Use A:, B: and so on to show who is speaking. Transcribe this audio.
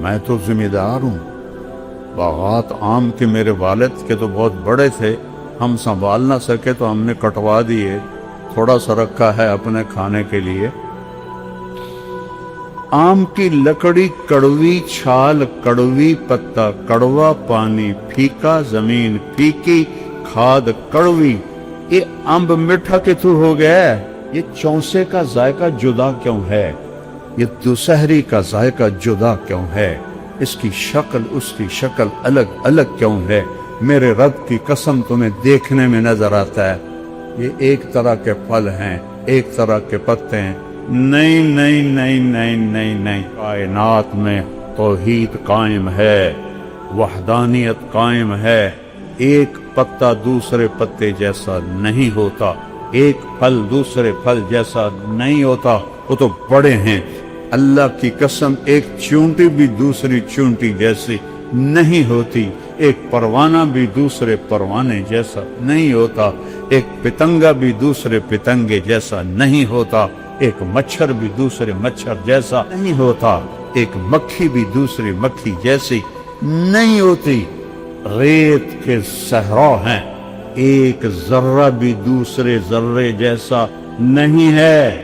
A: मैं तो जिम्मेदार हूँ। बागात आम के मेरे वालिद के तो बहुत बड़े थे, हम संभाल ना सके तो हमने कटवा दिए, थोड़ा सा रखा है अपने खाने के लिए। आम की लकड़ी कड़वी छाल, कड़वी पत्ता, कड़वा पानी, फीका जमीन, फीकी खाद, कड़वी। ये अम्ब मीठा कितू हो गया? ये चौसे का जायका जुदा क्यों है? ये दुसहरी का जायका जुदा क्यों है? इसकी शक्ल उसकी शक्ल अलग अलग क्यों है? मेरे रब की कसम तुम्हें देखने में नजर आता है ये एक तरह के फल हैं, एक तरह के पत्ते हैं। नहीं नहीं नहीं नहीं नहीं नहीं, कायनात में तौहीद कायम है, वहदानियत कायम है। एक पत्ता दूसरे पत्ते जैसा नहीं होता, एक फल दूसरे फल जैसा नहीं होता, वो तो बड़े हैं। अल्लाह की कसम, एक चूंटी भी दूसरी चूंटी जैसी नहीं होती, एक परवाना भी दूसरे परवाने जैसा नहीं होता, एक पितंगा भी दूसरे पितंगे जैसा नहीं होता, एक मच्छर भी दूसरे मच्छर जैसा नहीं होता, एक मक्खी भी दूसरी मक्खी जैसी नहीं होती। रेत के सहरा हैं, एक जर्रा भी दूसरे जर्रे जैसा नहीं है।